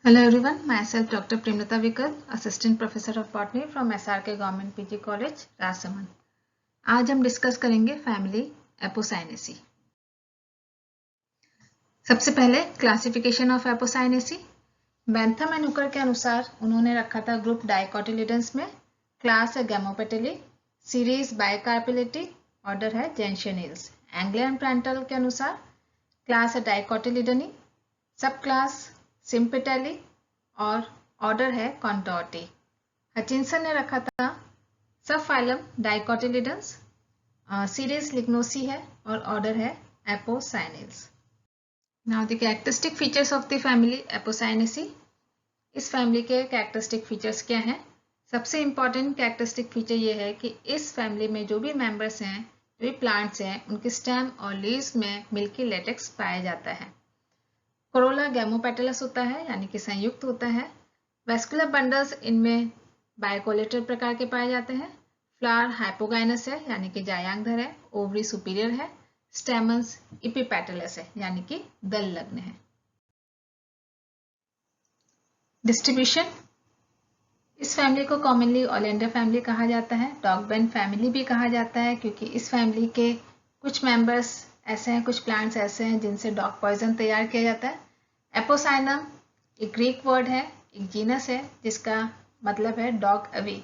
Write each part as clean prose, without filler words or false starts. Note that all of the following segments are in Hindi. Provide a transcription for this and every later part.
Hello everyone, myself Dr. Primrata Vikal, Assistant Professor of Botany from SRK Government PG College, Rajsamand. आज हम डिस्कस करेंगे फैमिली एपोसाइनेसी। सबसे पहले classification of Apocynaceae. Bentham and Hooker के अनुसार उन्होंने रखा था ग्रुप डाइकोटिलिडन्स में, क्लास है गैमोपेटेली, सीरीज बाइकार्पेलेटी, ऑर्डर है जेंशियनिल्स। एंग्ले एंड प्रेंटल के अनुसार क्लास है डाइकोटिलिडनी, सब क्लास सिम्पेटेली और ऑर्डर है कॉन्टोर्टी। हचिंसन ने रखा था सब फाइलम डाइकोटिलिडन्स, सीरीज लिग्नोसी है और ऑर्डर है Apocynales. Now the characteristic features of the family Apocynaceae. इस फैमिली के कैरेक्टरिस्टिक फीचर्स क्या हैं? सबसे इंपॉर्टेंट कैरेक्टरिस्टिक फीचर ये है कि इस फैमिली में जो भी मेंबर्स हैं, जो भी प्लांट्स हैं, उनके स्टेम और लीव्स में मिल्की लेटेक्स पाया जाता है। कोरोला गैमोपेटलस होता है, यानी कि संयुक्त होता है। वेस्कुलर बंडल्स इनमें बाइकोलेटरल प्रकार के पाए जाते हैं। फ्लावर हाइपोगाइनस है, यानी कि जायांगधर है। ओवरी सुपीरियर है। स्टेमन्स इपिपेटलस है, यानी कि दल लग्न है। डिस्ट्रीब्यूशन। इस फैमिली को कॉमनली ओलेंडर फैमिली कहा जाता है। डॉगबेन फैमिली भी कहा जाता है, क्योंकि इस फैमिली के कुछ मेंबर्स ऐसे हैं, कुछ प्लांट्स ऐसे हैं जिनसे डॉग पॉइजन तैयार किया जाता है। एपोसाइनम एक ग्रीक वर्ड है, एक जीनस है जिसका मतलब है डॉग अवे।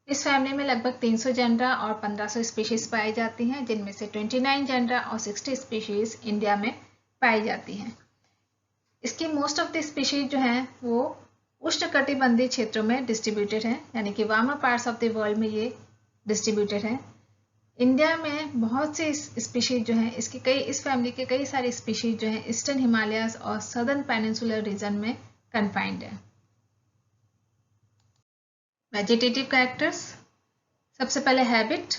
इस फैमिली में लगभग 300 जेंडरा और 1500 स्पीशीज पाई जाती हैं, जिनमें से 29 जेंडरा और 60 स्पीशीज इंडिया में पाई जाती हैं। इसकी मोस्ट ऑफ द स्पीशीज जो हैं वो उष्णकटिबंधीय क्षेत्रों में डिस्ट्रीब्यूटेड हैं, यानी कि warmer parts of the world में ये डिस्ट्रीब्यूटेड हैं। इंडिया में बहुत सी स्पीशीज जो हैं, इस फैमिली के कई सारे स्पीशीज जो हैं ईस्टर्न हिमालयाज और सदर्न पेनिनसुलर रीजन में कन्फाइंड है। Vegetative characters. सबसे पहले हैबिट।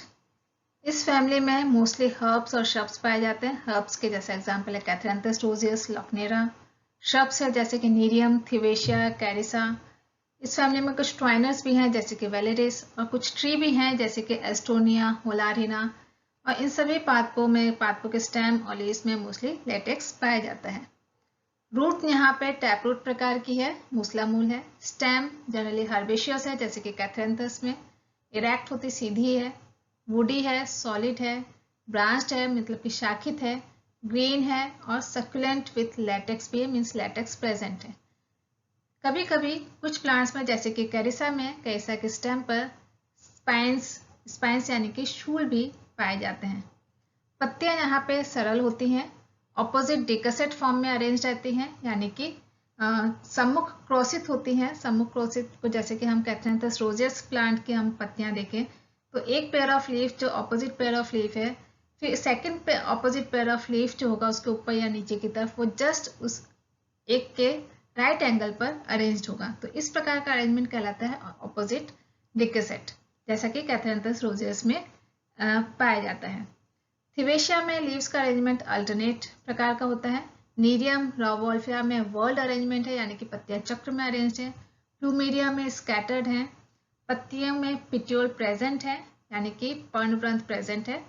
इस फैमिली में मोस्टली हर्ब्स और श्रब्स पाए जाते हैं। हर्ब्स के जैसे एग्जांपल है कैथरैंथस रोजियस, लॉकनेरा। श्रब्स है जैसे कि नीरियम, थिवेशिया, कैरिसा। इस फैमिली में कुछ ट्वाइनर्स भी हैं जैसे कि वेलेरिस, और कुछ ट्री भी हैं जैसे कि एस्टोनिया, होलारिना। और इन सभी पादपों के स्टेम और लीव्स में मोस्टली लेटेक्स पाया जाता है। रूट यहाँ पे टैप रूट प्रकार की है, मूसला मूल है। स्टेम जनरली हर्बेशियस है जैसे कि कैथरैंथस में। इरेक्ट होती सीधी है। वुडी है, सॉलिड है। ब्रांच्ड है, मतलब कि शाखित है। ग्रीन है और सक्यूलेंट विथ लेटेक्स भी है, मीन्स लेटेक्स प्रेजेंट है। कभी कभी कुछ प्लांट्स में जैसे कि कैरिसा के स्टेम पर स्पाइंस यानी कि शूल भी पाए जाते हैं। पत्तियां यहाँ पे सरल होती हैं, ऑपोजिट डिकसेट फॉर्म में अरेंज रहती हैं, यानी कि सम्मुख क्रोसित होती हैं। सम्मुख क्रोसित को जैसे कि हम कैथरैंथस रोजियस प्लांट की हम पत्तियां देखें तो एक पेयर ऑफ लीफ जो ऑपोजिट पेयर ऑफ लीफ है, फिर second opposite pair of leaf जो होगा उसके ऊपर या नीचे की तरफ, वो जस्ट उस एक के राइट एंगल पर अरेंज्ड होगा। तो इस प्रकार का अरेंजमेंट कहलाता है ऑपोजिट डिकसेट, जैसा कि कैथरैंथस रोजियस में पाया जाता है। थिवेशिया में लीव्स का अरेंजमेंट अल्टरनेट प्रकार का होता है। नीरियम रावोल्फिया में वर्ल्ड अरेंजमेंट है, यानी कि पत्तियां चक्र में अरेंज्ड है। प्लूमेरिया में स्कैटर्ड है। पत्तियों में पिट्यूल प्रेजेंट है, यानी कि पर्णवृंत प्रेजेंट है।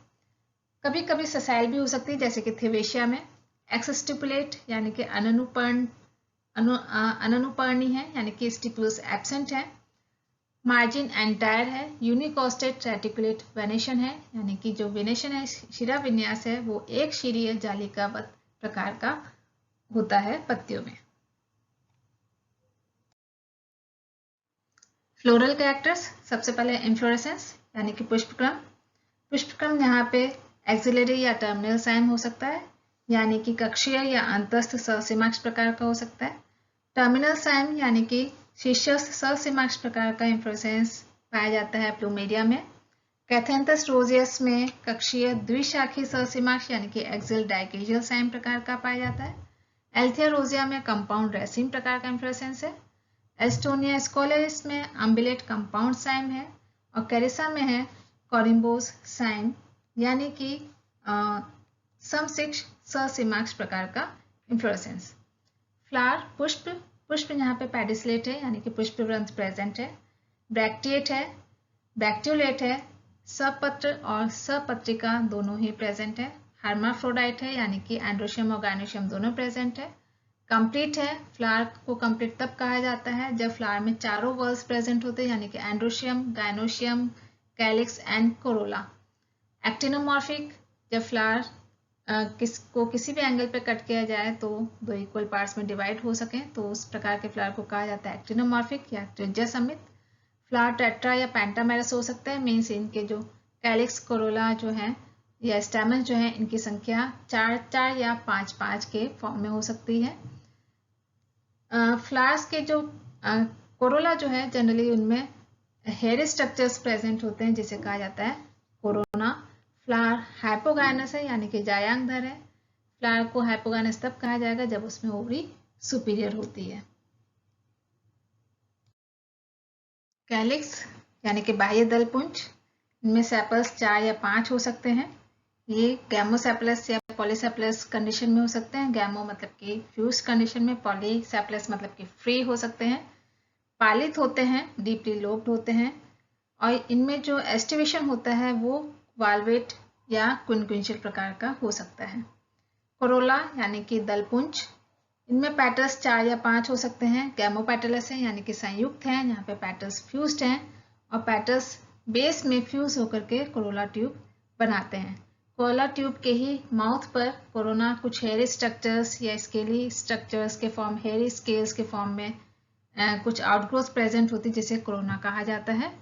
कभी कभी ससाइल भी हो सकती है, जैसे कि थिवेशिया में। एक्सस्टिपुलेट यानी कि अननुपर्णी है, यानी कि स्टिपुलस एब्सेंट है। मार्जिन एंटायर है। यूनिकोस्टेट रेटिकुलेट वेनेशन है, यानी कि जो वेनेशन है, शिरा विन्यास है, वो एक शिरीय जालिकावत प्रकार का होता है पत्तियों में। Floral characters. सबसे पहले इन्फ्लोरेसेंस यानी कि पुष्पक्रम। पुष्पक्रम यहाँ पे एक्सिलरी या टर्मिनल साइम हो सकता है, यानी कि कक्षीय या अंतस्थ ससीमाक्ष प्रकार का हो सकता है। टर्मिनल साइम यानी कि शीर्षस्थ ससीमाक्ष प्रकार का इन्फ्लोरेसेंस पाया जाता है प्लूमेरिया में। कैथरैंथस रोजियस में कक्षीय द्विशाखी ससीमाक्ष यानी कि एक्सिल डाइकेशियल साइम प्रकार का पाया जाता है। एल्थिया रोजिया में कंपाउंड रेसिम प्रकार का इन्फ्लोरेसेंस है। एस्टोनिया स्कोलेरिस में अम्बिलेट कंपाउंड साइम है। और कैरिसा में है कॉरिम्बोस साइम, यानी कि समशिक्ष ससीमाक्ष प्रकार का इन्फ्लोरेसेंस। फ्लावर पुष्प यहाँ पे पेडिसलेट है, यानी कि पुष्पवृंत प्रेजेंट है। ब्रैक्टिएट है, ब्रैक्ट्यूलेट है। सपत्र और सपत्रिका दोनों ही प्रेजेंट है। हर्माफ्रोडाइट है, यानी कि एंड्रोशियम और गायनोशियम दोनों प्रेजेंट है। कंप्लीट है, फ्लावर को कंप्लीट तब कहा जाता है जब फ्लावर में चारों वर्ल्स प्रेजेंट होते हैं, यानी कि androecium, gynoecium, calyx and Corolla. Actinomorphic, जब फ्लावर किसी भी एंगल पे कट किया जाए तो दो इक्वल पार्ट्स में डिवाइड हो सके, तो उस प्रकार के फ्लावर को कहा जाता है एक्टिनोमॉर्फिक या त्रिज्या समित। फ्लावर टेट्रा या पेंटामेरस हो सकते हैं, मीन्स इनके जो कैलिक्स, कोरोला जो है या स्टेमन जो है, इनकी संख्या 4-4 या 5-5 के फॉर्म में हो सकती है। फ्लावर्स के जो कोरोला जो है जनरली उनमें हेयर स्ट्रक्चर्स प्रेजेंट होते हैं, जिसे कहा जाता है कोरोना। फ्लावर हाइपोगाइनस है, यानी कि जायांगधर है। फ्लावर को हाइपोगाइनस तब कहा जाएगा जब उसमें ओवरी सुपीरियर होती है। कैलिक्स यानी कि बाह्य दलपुंज, इनमें सेपल्स 4 या 5 हो सकते हैं। ये गैमोसेपलस या पॉलीसेपलस कंडीशन में हो सकते हैं। गैमो मतलब कि फ्यूज कंडीशन में, पॉलीसेपलस मतलब कि फ्री हो सकते हैं। पालित होते हैं, डीपली लोब्ड होते हैं, और इनमें जो एस्टिवेशन होता है वो वाल्वेट या क्विंक्विंशियल प्रकार का हो सकता है। कोरोला यानी कि दलपुंज, इनमें पेटल्स 4 या 5 हो सकते हैं। गैमोपेटलस है, यानी कि संयुक्त हैं, यहाँ पे पेटल्स फ्यूज्ड हैं, और पेटल्स बेस में फ्यूज होकर के कोरोला ट्यूब बनाते हैं। कोरोला ट्यूब के ही माउथ पर कोरोना कुछ हेयर स्ट्रक्चर्स या स्केली स्ट्रक्चर्स के फॉर्म, हेयर स्केल्स के फॉर्म में कुछ आउटग्रोथ प्रेजेंट होती है, जिसे कोरोना कहा जाता है।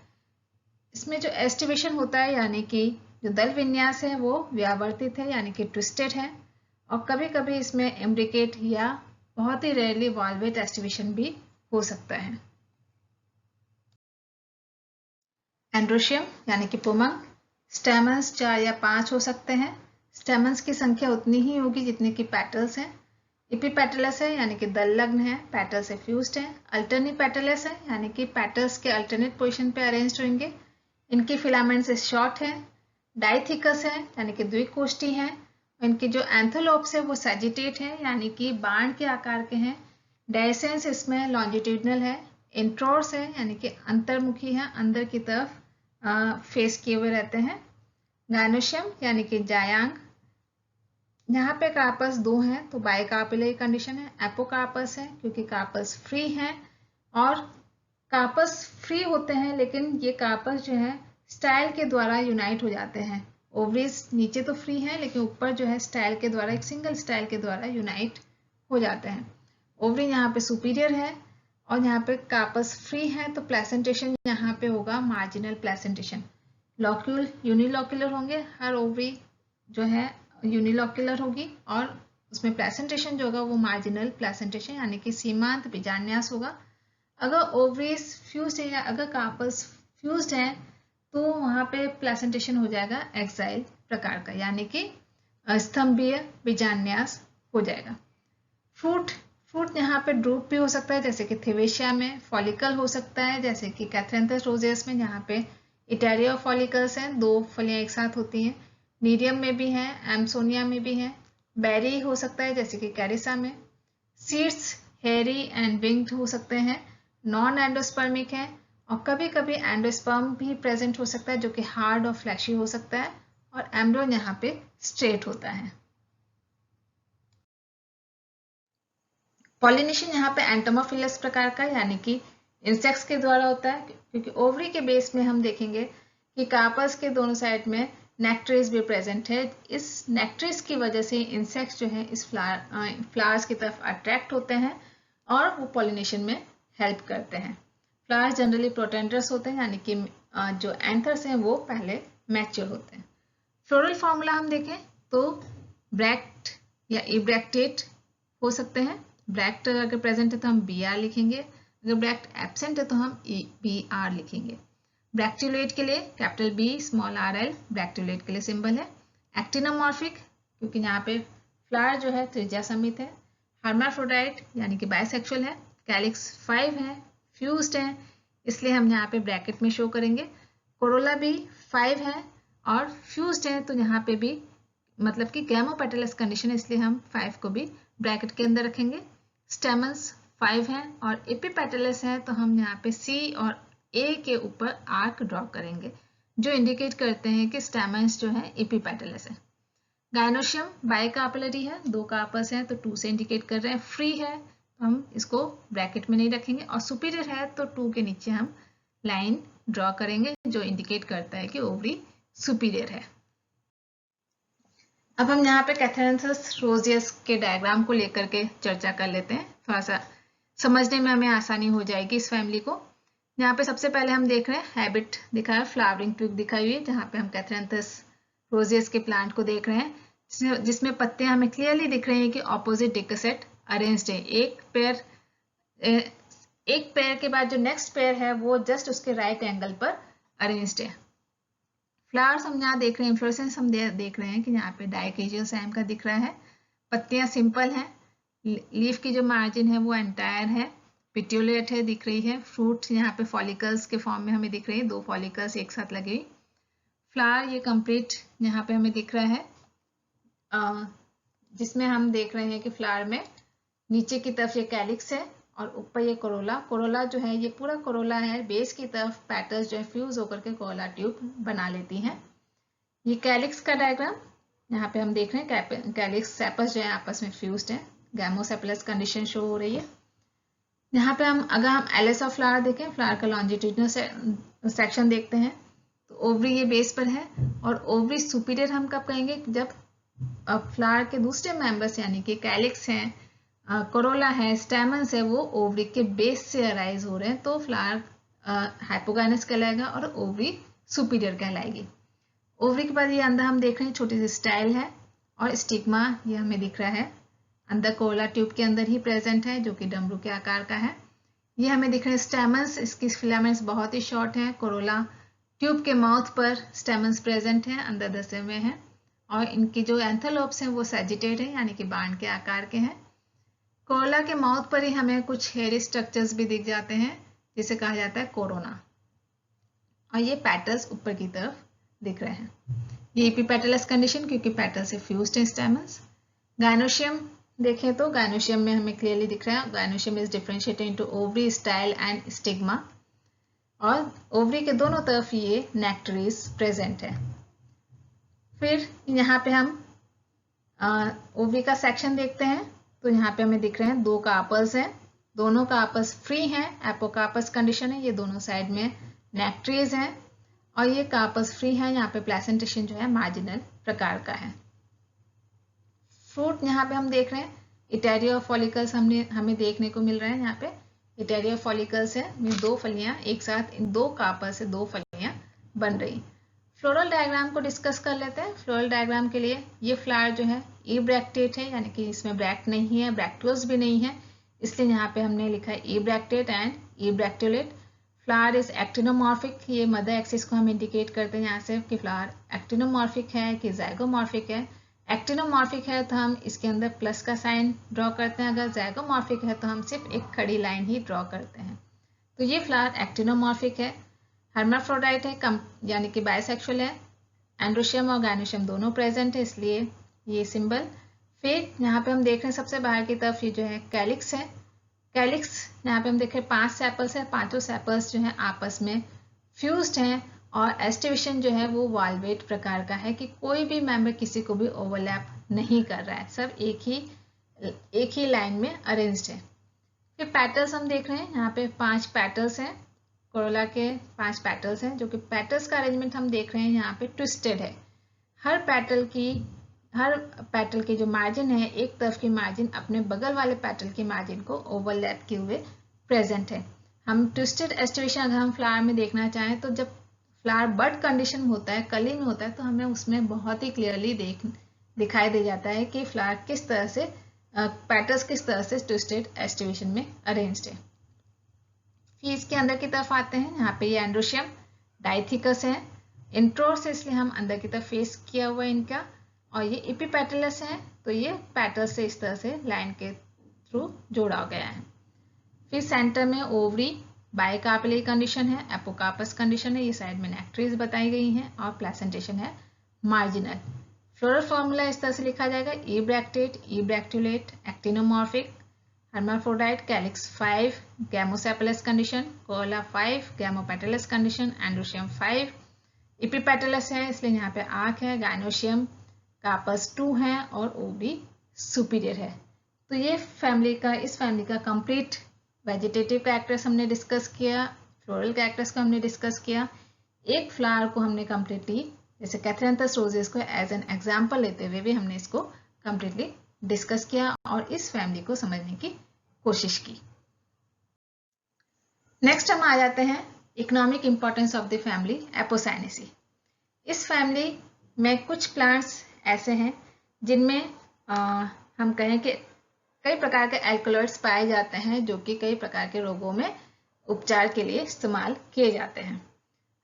इसमें जो एस्टिवेशन होता है, यानी कि जो दल विन्यास है वो व्यावर्तित है, यानी कि ट्विस्टेड है, और कभी कभी इसमें इम्ब्रिकेट या बहुत ही रेयरली वॉल्वेट एस्टिवेशन भी हो सकता है। एंड्रोशियम यानी कि पुमंग, स्टेमन्स 4 या 5 हो सकते हैं। स्टेमन्स की संख्या उतनी ही होगी जितनी की पेटल्स हैं। इपीपेटलस है, यानी कि दल लग्न है, पेटल से फ्यूज्ड है। अल्टरनी पेटलस है, यानी कि पेटल्स के अल्टरनेट पोजीशन पे अरेंज्ड होंगे, इनकी फिलामेंट्स शॉर्ट है। डाइथिकस है, यानी कि द्विकोष्ठी है। इनके जो एंथोलोप्स है वो सैजिटेट है, यानी कि बाण के आकार के हैं। डायसेंस इसमें लॉन्जिट्यूडनल है। इंट्रोर्स है, यानी कि अंतर्मुखी है, अंदर की तरफ फेस किए हुए रहते हैं। गाइनोशियम यानी कि जायांग, यहाँ पे कार्पस 2 हैं तो बाइकार्पेलरी कंडीशन है। एपोकार्पस है क्योंकि कार्पस फ्री है, और कार्पस फ्री होते हैं लेकिन ये कार्पस जो है स्टाइल के द्वारा यूनाइट हो जाते हैं। ओवरीज नीचे तो फ्री है लेकिन ऊपर जो है स्टाइल के द्वारा, एक सिंगल स्टाइल के द्वारा यूनाइट हो जाते हैं। ओवरी यहाँ पे सुपीरियर है और यहाँ पे कार्पस फ्री है, तो प्लेसेंटेशन यहाँ पे होगा मार्जिनल प्लेसेंटेशन। लॉक्यूल यूनिलॉक्यूलर होंगे, हर ओवरी जो है यूनिलॉक्यूलर होगी, और उसमें प्लेसेंटेशन जो होगा वो मार्जिनल प्लेसेंटेशन यानी कि सीमांत बीजान्यास होगा। अगर ओवरीज फ्यूज्ड है या अगर कार्पस फ्यूज्ड है तो वहाँ पे प्लेसेंटेशन हो जाएगा एक्साइल प्रकार का, यानी कि स्तंभीय बीजान्यास हो जाएगा। फ्रूट यहाँ पे ड्रूप भी हो सकता है, जैसे कि थेवेशिया में। फॉलिकल हो सकता है जैसे कि कैथरेंथस रोजेस में, यहाँ पे इटेरिया फॉलिकल्स हैं, 2 फलियां एक साथ होती हैं। मीडियम में भी है, एम्सोनिया में भी है। बेरी हो सकता है जैसे कि कैरिसा में। सीड्स हेयरी एंड विंग्ड हो सकते हैं, नॉन एंडोस्पर्मिक है, और कभी कभी एंडोस्पर्म भी प्रेजेंट हो सकता है जो कि हार्ड और फ्लैशी हो सकता है, और एम्ब्रियन यहाँ पे स्ट्रेट होता है। पॉलिनेशन यहाँ पे एंटोमोफिलस प्रकार का यानी कि इंसेक्ट्स के द्वारा होता है, क्योंकि ओवरी के बेस में हम देखेंगे कि कार्पस के दोनों साइड में नेक्ट्रेस भी प्रेजेंट है। इस नेक्ट्रेस की वजह से इंसेक्ट्स जो है इस फ्लावर्स की तरफ अट्रैक्ट होते हैं और वो पॉलिनेशन में हेल्प करते हैं। फ्लावर्स जनरली प्रोटेंडरस होते हैं, यानी कि जो एंथर्स हैं वो पहले मैच्योर होते हैं। फ्लोरल फॉर्मूला हम देखें तो ब्रैक्ट या इब्रैक्टेट हो सकते हैं। ब्रैक्ट अगर प्रेजेंट है तो हम BR लिखेंगे, अगर ब्रैक्ट एब्सेंट है तो हम BR लिखेंगे। ब्रैक्टियोलेट के लिए कैपिटल B स्मॉल RL ब्रैक्टियोलेट के लिए सिंबल है। एक्टिनोमॉर्फिक क्योंकि यहाँ पे फ्लावर जो है त्रिज्या समित है। हर्माफ्रोडाइट यानी कि बाइसेक्सुअल है। कैलिक्स 5 है, फ्यूज्ड है, इसलिए हम यहाँ पे ब्रैकेट में शो करेंगे। कोरोला भी 5 है और फ्यूज्ड है, तो यहाँ पे भी मतलब कि गैमोपेटलस कंडीशन है, इसलिए हम 5 को भी ब्रैकेट के अंदर रखेंगे। स्टेमन्स 5 है और एपिपेटलस है, तो हम यहाँ पे C और A के ऊपर आर्क ड्रॉ करेंगे जो इंडिकेट करते हैं कि स्टेमन्स जो है एपिपेटलस है। गायनोशियम बाइकार्पेलरी है, 2 कार्पस है तो 2 से इंडिकेट कर रहे हैं। फ्री है तो हम इसको ब्रैकेट में नहीं रखेंगे, और सुपीरियर है तो 2 के नीचे हम लाइन ड्रॉ करेंगे जो इंडिकेट करता है कि ओवरी सुपीरियर है। अब हम यहाँ पे कैथेरेंथस रोजियस के डायग्राम को लेकर के चर्चा कर लेते हैं, थोड़ा सा समझने में हमें आसानी हो जाएगी इस फैमिली को। यहाँ पे सबसे पहले हम देख रहे हैं हैबिट दिखा है, फ्लावरिंग ट्यूब दिखाई हुई है, जहाँ पे हम कैथेरेंथस रोजियस के प्लांट को देख रहे हैं, जिसमें पत्तियां हमें क्लियरली दिख रही हैं कि ऑपोजिट डिकोसेट अरेंज्ड है। एक पेयर के बाद जो नेक्स्ट पेयर है वो जस्ट उसके राइट एंगल पर अरेंज्ड है। फ्लावर्स हम यहाँ देख रहे हैं, इन्फ्लोरेसेंस हम देख रहे हैं कि यहाँ पे डाइकेजियोसाइम का दिख रहा है। पत्तियां सिंपल हैं, लीफ की जो मार्जिन है वो एंटायर है, पिट्यूलेट है दिख रही है। फ्रूट यहाँ पे फॉलिकल्स के फॉर्म में हमें दिख रही है, 2 फॉलिकल्स एक साथ लगे हुई। फ्लावर ये कंप्लीट यहाँ पे हमें दिख रहा है, जिसमें हम देख रहे हैं कि फ्लावर में नीचे की तरफ ये कैलिक्स है और ऊपर ये कोरोला जो है, ये पूरा कोरोला है, बेस की तरफ पैटर्स जो है फ्यूज होकर के कोरोला ट्यूब बना लेती हैं। ये कैलिक्स का डायग्राम यहाँ पे हम देख रहे हैं, कैलिक्स सेपस जो है आपस में फ्यूज्ड है, गैमोसेपलस कंडीशन शो हो रही है। यहाँ पे अगर हम एलिस ऑफ फ्लावर देखें, फ्लावर का लॉन्जिट्यूडिनल सेक्शन देखते हैं तो ओवरी ये बेस पर है, और ओवरी सुपीरियर हम कब कहेंगे, जब फ्लावर के दूसरे मेंबर्स यानी कि कैलिक्स हैं, कोरोला है, स्टेमन्स है, वो ओवरी के बेस से अराइज हो रहे हैं, तो फ्लावर हाइपोगाइनस कहलाएगा और ओवरी सुपीरियर कहलाएगी। ओवरी के बाद ये अंदर हम देख रहे हैं छोटी सी स्टाइल है, और स्टिग्मा ये हमें दिख रहा है अंदर कोरोला ट्यूब के अंदर ही प्रेजेंट है, जो कि डमरू के आकार का है। ये हमें दिख रहे हैं स्टेमन्स, इसकी फिलामेंट्स बहुत ही शॉर्ट हैं। कोरोला ट्यूब के माउथ पर स्टेमन्स प्रेजेंट हैं, अंदर धसे हुए हैं, और इनकी जो एंथेलोप्स हैं वो सैजिटेड हैं, यानी कि बाण के आकार के हैं। कोरोला के माउथ पर ही हमें कुछ हेयर स्ट्रक्चर्स भी दिख जाते हैं, जिसे कहा जाता है कोरोना, और ये पैटल्स ऊपर की तरफ दिख रहे हैं। ये एपीपेटलस कंडीशन, क्योंकि पेटल से फ्यूज्ड हैं स्टेमन्स। गायनोशियम देखें तो गायनोशियम में हमें क्लियरली दिख रहा है, gynoecium is differentiated into ovary, style and stigma, और ओवरी के दोनों तरफ ये नेक्टरीज प्रेजेंट है। फिर यहाँ पे हम ओवरी का सेक्शन देखते हैं, तो यहाँ पे हमें दिख रहे हैं 2 कार्पल्स हैं, दोनों कार्पस फ्री हैं, एपोकार्पस कंडीशन है, ये दोनों साइड में नेक्टरीज हैं, और ये कार्पस फ्री है। यहाँ पे प्लेसेंटेशन जो है मार्जिनल प्रकार का है। फ्रूट यहाँ पे हम देख रहे हैं, इटेरिया फॉलिकल्स हमें देखने को मिल रहे हैं। यहाँ पे इटेरिया फॉलिकल्स है, 2 फलियां एक साथ, इन 2 कार्पस से 2 फलियां बन रही। फ्लोरल डायग्राम को डिस्कस कर लेते हैं। फ्लोरल डायग्राम के लिए ये फ्लावर जो है इब्रैक्टेट है, यानी कि इसमें ब्रैक्ट नहीं है, ब्रैक्टुल्स भी नहीं है, इसलिए यहाँ पे हमने लिखा है इब्रैक्टेट एंड इब्रैक्टुलेट। फ्लावर इज एक्टिनोमॉर्फिक, ये मदर एक्सिस को हम इंडिकेट करते हैं यहाँ से कि फ्लावर एक्टिनोमॉर्फिक है कि ज़ाइगोमॉर्फिक है। एक्टिनोमॉर्फिक है तो हम इसके अंदर प्लस का साइन ड्रॉ करते हैं, अगर ज़ाइगोमॉर्फिक है तो हम सिर्फ एक खड़ी लाइन ही ड्रॉ करते हैं। तो ये फ्लावर एक्टिनोमॉर्फिक है। हर्माफ्रोडाइट है, यानी कि बाइसेक्सुअल है, एंड्रोशियम और गायनोशियम दोनों प्रेजेंट है, इसलिए ये सिंबल। फिर यहाँ पे हम देख रहे हैं सबसे बाहर की तरफ ये जो है कैलिक्स है। कैलिक्स यहाँ पे हम देख रहे हैं 5 सेपल्स है, 5 सेपल्स जो है आपस में फ्यूज्ड हैं, और एस्टिवेशन जो है वो वाल्वेट प्रकार का है कि कोई भी मेंबर किसी को भी ओवरलैप नहीं कर रहा है, सब एक ही लाइन में अरेंज्ड है। फिर पैटल्स हम देख रहे हैं, यहाँ पे 5 पैटल्स हैं, कोरोला के 5 पैटल्स हैं, जो कि पैटल्स का अरेंजमेंट हम देख रहे हैं यहाँ पे ट्विस्टेड है। हर पैटल की जो मार्जिन है, एक तरफ की मार्जिन अपने बगल वाले पैटल की मार्जिन को ओवरलैप किए हुए प्रेजेंट है। हम ट्विस्टेड एस्टिवेशन अगर हम फ्लावर में देखना चाहें तो जब फ्लावर बड कंडीशन होता है, कली में होता है, तो हमें उसमें बहुत ही क्लियरली दिखाई दे जाता है कि फ्लावर किस तरह से पैटल्स किस तरह से ट्विस्टेड एस्टिवेशन में अरेंज्ड है। फिर इसके अंदर की तरफ आते हैं, यहाँ पे ये एंड्रोशियम डाइथिकस है, इंट्रो से इसलिए हम अंदर की तरफ फेस किया हुआ है इनका, और ये एपिपेटलस है, तो ये पैटल्स से इस तरह से लाइन के थ्रू जोड़ा गया है। फिर सेंटर में ओवरी बाइकार्पेलरी कंडीशन है, एपोकार्पस कंडीशन है, ये साइड में नेक्टरीज बताई गई हैं, और प्लेसेंटेशन है मार्जिनल। फ्लोरल फॉर्मूला इस तरह से लिखा जाएगा, इब्रैक्टेट, इब्रैक्टुलेट, actinomorphic, hermaphrodite, calyx 5, gamosepalous condition, corolla 5, gamopetalous condition, androecium 5, epipetalous है इसलिए यहाँ पे आँख है, gynoecium कार्पस 2 है और ओ भी सुपीरियर है। तो ये इस फैमिली का कंप्लीट वेजिटेटिव कैरेक्टर्स हमने डिस्कस किया, फ्लोरल कैरेक्टर्स को हमने डिस्कस किया, एक फ्लावर को हमने कम्प्लीटली जैसे कैथरैंथस रोजेस को एज एन एग्जाम्पल लेते हुए भी हमने इसको कम्प्लीटली डिस्कस किया और इस फैमिली को समझने की कोशिश की। नेक्स्ट हम आ जाते हैं economic importance of the family Apocynaceae. इस फैमिली में कुछ प्लांट्स ऐसे हैं जिनमें हम कहें कि कई प्रकार के एल्कलॉइड्स पाए जाते हैं जो कि कई प्रकार के रोगों में उपचार के लिए इस्तेमाल किए जाते हैं।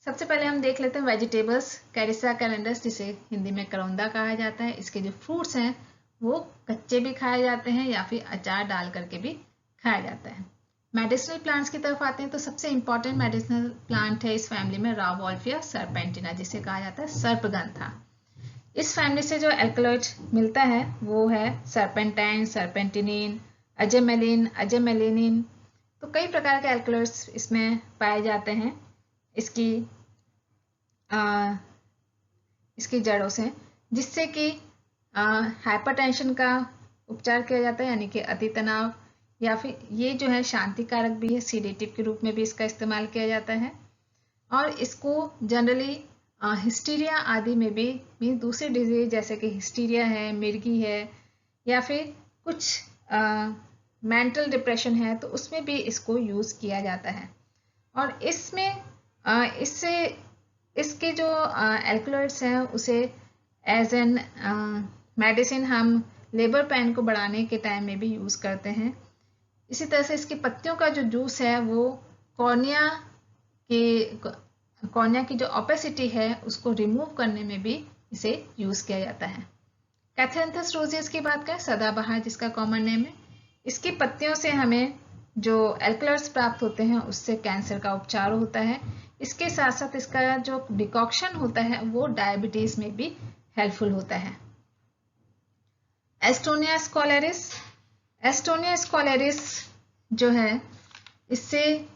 सबसे पहले हम देख लेते हैं वेजिटेबल्स, कैरिसा कैलेंडस जिसे हिंदी में करौंदा कहा जाता है। इसके जो फ्रूट्स हैं वो कच्चे भी खाए जाते हैं या फिर अचार डाल करके भी खाया जाता है। मेडिसिनल प्लांट्स की तरफ आते हैं तो सबसे इंपॉर्टेंट मेडिसिनल प्लांट है इस फैमिली में रावोल्फिया सर्पेंटिना, जिसे कहा जाता है सर्पगंधा। इस फैमिली से जो एल्कलॉइड मिलता है वो है सर्पेंटाइन, सर्पेंटिनिन, अजेमेलिनिन। तो कई प्रकार के एल्कलॉइड्स इसमें पाए जाते हैं इसकी जड़ों से, जिससे कि हाइपरटेंशन का उपचार किया जाता है, यानी कि अति तनाव, या फिर ये जो है शांति कारक भी है, सीडेटिव के रूप में भी इसका इस्तेमाल किया जाता है। और इसको जनरली हिस्टीरिया आदि में भी दूसरे डिजीज जैसे कि हिस्टीरिया है, मिर्गी है, या फिर कुछ मेंटल डिप्रेशन है तो उसमें भी इसको यूज किया जाता है। और इसमें इसके जो एल्कलॉइड्स हैं उसे एज एन मेडिसिन हम लेबर पेन को बढ़ाने के टाइम में भी यूज करते हैं। इसी तरह से इसकी पत्तियों का जो जूस है वो कॉर्निया की जो ओपेसिटी है उसको रिमूव करने में भी इसे यूज किया जाता है। कैथरैंथस रोजियस की बात करें, सदाबहार जिसका कॉमन नेम है, इसकी पत्तियों से हमें जो एल्कलॉइड्स प्राप्त होते हैं उससे कैंसर का उपचार होता है। इसके साथ साथ इसका जो डिकॉक्शन होता है वो डायबिटीज में भी हेल्पफुल होता है। एस्टोनिया स्कोलेरिस जो है इससे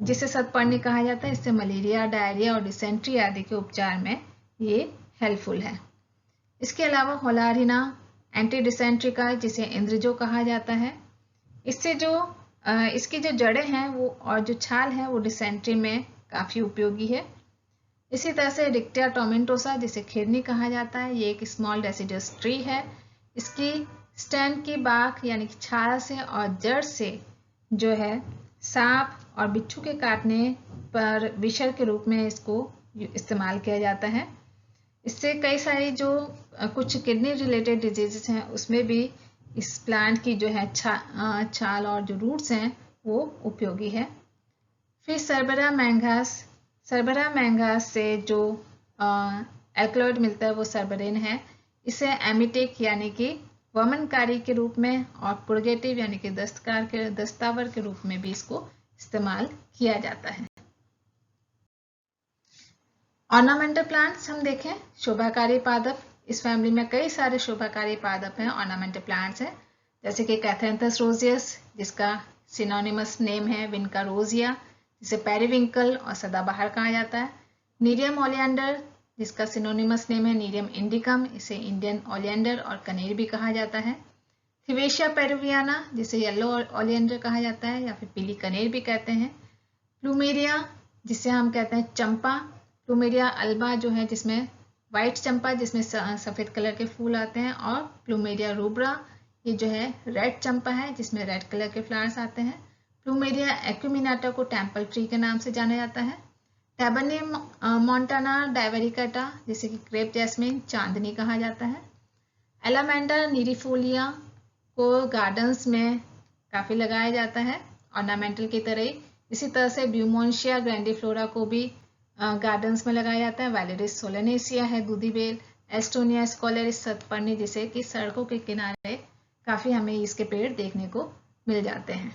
जिसे सतपर्णी कहा जाता है, इससे मलेरिया, डायरिया और डिसेंट्री आदि के उपचार में ये हेल्पफुल है। इसके अलावा होलारिना एंटी डिसेंट्री का, जिसे इंद्रजो कहा जाता है, इससे जो इसकी जो जड़ें हैं वो और जो छाल है वो डिसेंट्री में काफ़ी उपयोगी है। इसी तरह से रिक्टिया टोमेंटोसा जिसे खिरनी कहा जाता है, ये एक स्मॉल डेसिडस ट्री है। इसकी स्टैंड की बाक यानी कि छाल से और जड़ से जो है सांप और बिच्छू के काटने पर विषर के रूप में इसको इस्तेमाल किया जाता है। इससे कई सारी जो कुछ किडनी रिलेटेड डिजीजेस हैं उसमें भी इस प्लांट की जो है छाल और जो रूट्स हैं वो उपयोगी है। फिर सरबरा मैंगास से जो एल्कलॉइड मिलता है वो सर्बरेन है। इसे एमिटिक यानी कि वमनकारी के रूप में और पुर्गेटिव यानी कि दस्तावर के रूप में भी इसको इस्तेमाल किया जाता है। ऑर्नामेंटल प्लांट्स हम देखें, शोभाकारी पादप, इस फैमिली में कई सारे शोभाकारी पादप हैं, ऑर्नामेंटल प्लांट्स हैं, जैसे कि कैथरैंथस रोजियस जिसका सिनोनिमस नेम है विनका रोजिया, जिसे पेरिविंकल और सदाबहार कहा जाता है। नीरियम ओलियंडर जिसका सिनोनिमस नेम है नीरियम इंडिकम, इसे इंडियन ओलियंडर और कनेर भी कहा जाता है। थिवेशिया पेरुवियाना जिसे येलो ओलियंडर कहा जाता है या फिर पीली कनेर भी कहते हैं। प्लूमेरिया जिसे हम कहते हैं चंपा, प्लूमेरिया अल्बा जो है जिसमें वाइट चंपा जिसमें सफ़ेद कलर के फूल आते हैं, और प्लूमेरिया रूब्रा ये जो है रेड चंपा है जिसमें रेड कलर के फ्लावर्स आते हैं। प्लूमेरिया एक्यूमिनाटा को टेम्पल ट्री के नाम से जाना जाता है। टैबनी मोंटाना डाइवेरिकाटा जिसे कि क्रेप जैस्मिन, चांदनी कहा जाता है। एलामेंडा नीरीफोलिया को गार्डन्स में काफ़ी लगाया जाता है ऑर्नामेंटल की तरह। इसी तरह से ब्यूमोन्शिया ग्रैंडिफ्लोरा को भी गार्डन्स में लगाया जाता है। वैलेरिस सोलेनेसिया है दूधी बेल। एस्टोनिया स्कोलेरिस सतपर्णी जिसे कि सड़कों के किनारे काफ़ी हमें इसके पेड़ देखने को मिल जाते हैं।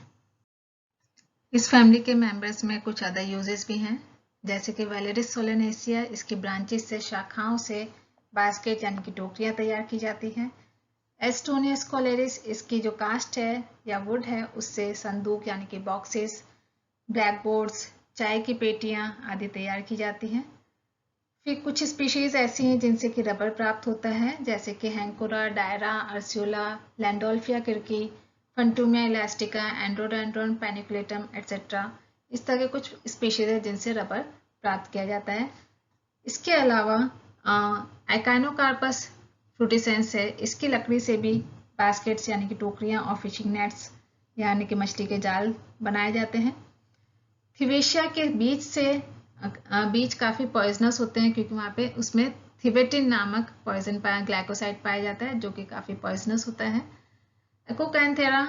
इस फैमिली के मेंबर्स में कुछ अदर यूजेस भी हैं, जैसे कि वैलेरिस सोलेनेसिया, इसकी ब्रांचेस से, शाखाओं से बास्केट यानी कि टोकरियाँ तैयार की जाती हैं। एस्टोनिया स्कोलेरिस इसकी जो कास्ट है या वुड है उससे संदूक यानी कि बॉक्सेस, ब्लैक बोर्ड्स, चाय की पेटियाँ आदि तैयार की जाती हैं। फिर कुछ स्पीशीज ऐसी हैं जिनसे कि रबर प्राप्त होता है, जैसे कि हैंकोरा, डायरा, अर्सियोला, लैंडोल्फिया किर्की, फंटूमिया इलास्टिका, एंड्रोडेंड्रॉन पैनिकुलेटम एटसेट्रा। इस तरह के कुछ स्पीशीज है जिनसे रबर प्राप्त किया जाता है। इसके अलावा आइकाइनोकार्पस फ्रूटिसेंस है, इसकी लकड़ी से भी बास्केट्स यानी कि टोकरियाँ और फिशिंग नेट्स यानी कि मछली के जाल बनाए जाते हैं। थिवेशिया के बीज से बीज काफ़ी पॉइजनस होते हैं, क्योंकि वहाँ पे उसमें थिवेटिन नामक पॉइजन ग्लाइकोसाइड पाया जाता है, जो कि काफ़ी पॉइजनस होता है। एकोकैंथेरा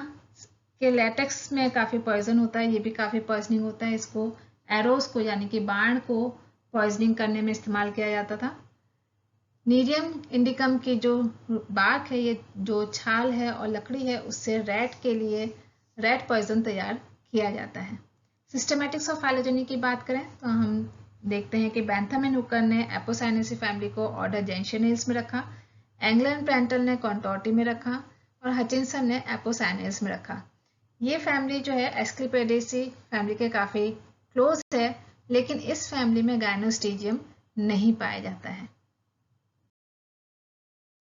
के लेटेक्स में काफ़ी पॉइजन होता है, ये भी काफ़ी पॉइजनिंग होता है। इसको एरोस को यानी कि बाण को पॉइजनिंग करने में इस्तेमाल किया जाता था। नीरियम इंडिकम की जो बार्क है, ये जो छाल है और लकड़ी है, उससे रैट पॉइजन तैयार किया जाता है। सिस्टमैटिक्स ऑफ फाइलोजेनी की बात करें तो हम देखते हैं कि बैंथम एंड हुकर ने एपोसाइनेसी फैमिली को ऑर्डर जेंशियनेल्स में रखा, एंगलर एंड प्रेंटल ने कॉन्टोर्टी में रखा और हचिंसन ने एपोसाइनेल्स में रखा। ये फैमिली जो है एस्क्लिपेडेसी फैमिली के काफ़ी क्लोज है, लेकिन इस फैमिली में गायनोस्टेजियम नहीं पाया जाता है।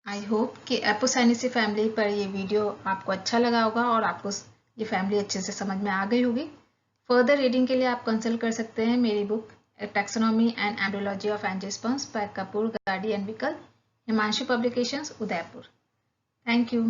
आई होप कि एपोसाइनेसी फैमिली पर ये वीडियो आपको अच्छा लगा होगा और आपको ये फैमिली अच्छे से समझ में आ गई होगी। फर्दर रीडिंग के लिए आप कंसल्ट कर सकते हैं मेरी book taxonomy and embryology of angiosperms by Kapoor, Gadi and Vikal, Himanshu publications, Udaipur. Thank you.